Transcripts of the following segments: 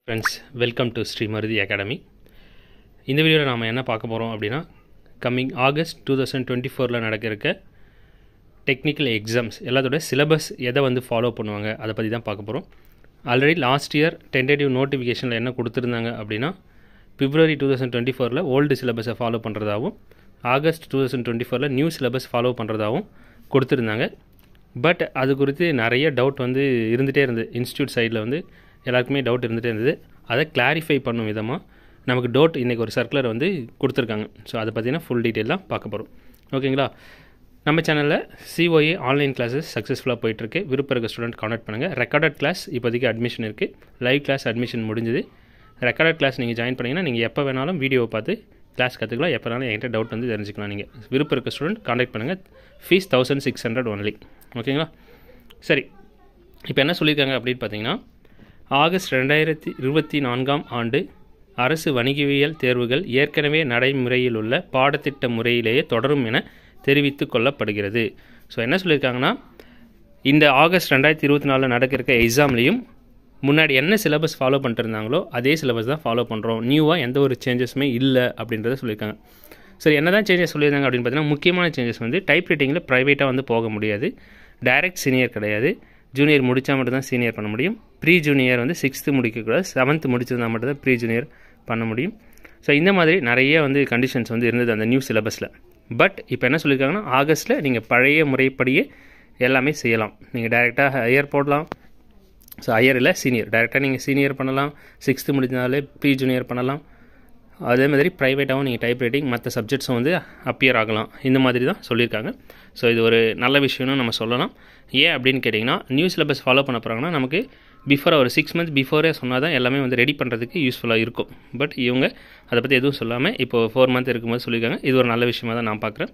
Friends, welcome to Sri Maruthi academy. இந்த வீடியோவில் நாம் என்ன பார்க்க போகிறோம் அப்படின்னா, கம்மிங் ஆகஸ்ட் 2024 நடக்க இருக்க டெக்னிக்கல் எக்ஸாம்ஸ் எல்லாத்தோட சிலபஸ் எதை ஃபாலோ பண்ணுவாங்க அதை பற்றி தான் பார்க்க போகிறோம். ஆல்ரெடி லாஸ்ட் இயர் டென்டேட்டிவ் நோட்டிஃபிகேஷனில் என்ன கொடுத்துருந்தாங்க அப்படின்னா, பிப்ரவரி 2024 ஓல்டு சிலபஸை ஃபாலோ பண்ணுறதாகவும், ஆகஸ்ட் 2024 நியூ சிலபஸ் ஃபாலோ பண்ணுறதாகவும் கொடுத்துருந்தாங்க. பட் அது குறித்து நிறைய டவுட் இருந்துகிட்டே இருந்தது. இன்ஸ்டியூட் சைடில் எல்லாருக்குமே டவுட் இருந்துகிட்டே இருந்தது. அதை கிளாரிஃபை பண்ணும் விதமாக நமக்கு டவுட் இன்றைக்கி ஒரு சர்க்குலர் கொடுத்துருக்காங்க. ஸோ அதை பற்றினா ஃபுல் டீட்டெயில் தான் பார்க்க போகிறோம். ஓகேங்களா? நம்ம சேனலில் சிஓஏ ஆன்லைன் கிளாஸஸ் சக்ஸஸ்ஃபுல்லாக போயிட்டுருக்கு. விருப்பம் இருக்க ஸ்டூடெண்ட் கான்டாக்ட் பண்ணுங்கள். ரெக்கார்டட் கிளாஸ் இப்போதைக்கு அட்மிஷன் இருக்குது. லைவ் கிளாஸ் அட்மிஷன் முடிஞ்சுது. ரெக்கார்டட் கிளாஸ் நீங்கள் ஜாயின் பண்ணிங்கன்னா நீங்கள் எப்போ வேணாலும் வீடியோவை பார்த்து கிளாஸ் கற்றுக்கலாம். எப்போ வேணாலும் என்கிட்ட டவுட் தெரிஞ்சுக்கலாம். நீங்கள் விருப்பம் இருக்க ஸ்டூடெண்ட் கான்டாக்ட் பண்ணுங்கள். Fees 1600 only. ஓகேங்களா? சரி, இப்போ என்ன சொல்லியிருக்காங்க அப்படின்னு பார்த்தீங்கன்னா, ஆகஸ்ட் 2024 ஆண்டு அரசு வணிகவியல் தேர்வுகள் ஏற்கனவே நடைமுறையில் உள்ள பாடத்திட்ட முறையிலேயே தொடரும் என தெரிவித்து கொள்ளப்படுகிறது. ஸோ என்ன சொல்லியிருக்காங்கன்னா, இந்த ஆகஸ்ட் 2024 நடக்க இருக்க எக்ஸாம்லேயும் முன்னாடி என்ன சிலபஸ் ஃபாலோ பண்ணிட்டு இருந்தாங்களோ அதே சிலபஸ் தான் ஃபாலோ பண்ணுறோம். நியூவாக எந்த ஒரு சேஞ்சஸுமே இல்லை அப்படின்றத சொல்லியிருக்காங்க. சரி, என்ன தான் சேஞ்சஸ் சொல்லியிருந்தாங்க அப்படின்னு பார்த்தீங்கன்னா, முக்கியமான சேஞ்சஸ் டைப் ரைட்டிங்கில் ப்ரைவேட்டாக போக முடியாது. டைரக்ட் சீனியர் கிடையாது. ஜூனியர் முடித்தா மட்டும்தான் சீனியர் பண்ண முடியும். Pre junior 6th முடிக்கக்கூடாது. 7th முடிச்சிருந்தால் மட்டும்தான் ப்ரீ ஜூனியர் பண்ண முடியும். ஸோ இந்த மாதிரி நிறைய கண்டிஷன்ஸ் இருந்தது அந்த நியூ சிலபஸில். பட் இப்போ என்ன சொல்லியிருக்காங்கன்னா, ஆகஸ்ட்டில் நீங்கள் பழைய முறைப்படியே எல்லாமே செய்யலாம். நீங்கள் டைரெக்டாக ஹையர் போடலாம். ஸோ ஹையர் இல்லை, சீனியர் டைரெக்டாக நீங்கள் சீனியர் பண்ணலாம். 6th முடிஞ்சாலே ப்ரீ ஜூனியர் பண்ணலாம். அதே மாதிரி ப்ரைவேட்டாகவும் நீங்கள் டைப் ரைட்டிங் மற்ற சப்ஜெக்ட்ஸும் அப்பியர் ஆகலாம். இந்த மாதிரி தான் சொல்லியிருக்காங்க. ஸோ இது ஒரு நல்ல விஷயம்னு நம்ம சொல்லலாம். ஏன் அப்படின்னு கேட்டிங்கன்னா, நியூ சிலபஸ் ஃபாலோ பண்ண போகிறாங்கன்னா நமக்கு பிஃபோராக ஒரு 6 months பிஃபோரே சொன்னால் தான் எல்லாமே ரெடி பண்ணுறதுக்கு யூஸ்ஃபுல்லாக இருக்கும். பட் இவங்க அதை பற்றி எதுவும் சொல்லாமல் இப்போது 4 month இருக்கும்போது சொல்லியிருக்காங்க. இது ஒரு நல்ல விஷயமாக தான் நான் பார்க்குறேன்.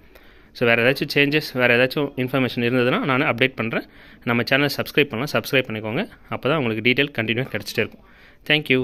ஸோ வேறு ஏதாச்சும் சேஞ்சஸ், வேறு ஏதாச்சும் இன்ஃபர்மேஷன் இருந்ததுன்னா நான் அப்டேட் பண்ணுறேன். நம்ம சேனல் சப்ஸ்கிரைப் பண்ணலாம். சப்ஸ்கிரைப் பண்ணிக்கோங்க. அப்போ தான் உங்களுக்கு டீட்டெயில் கண்டினியூவாக கிடச்சிட்டே இருக்கும். தேங்க்யூ.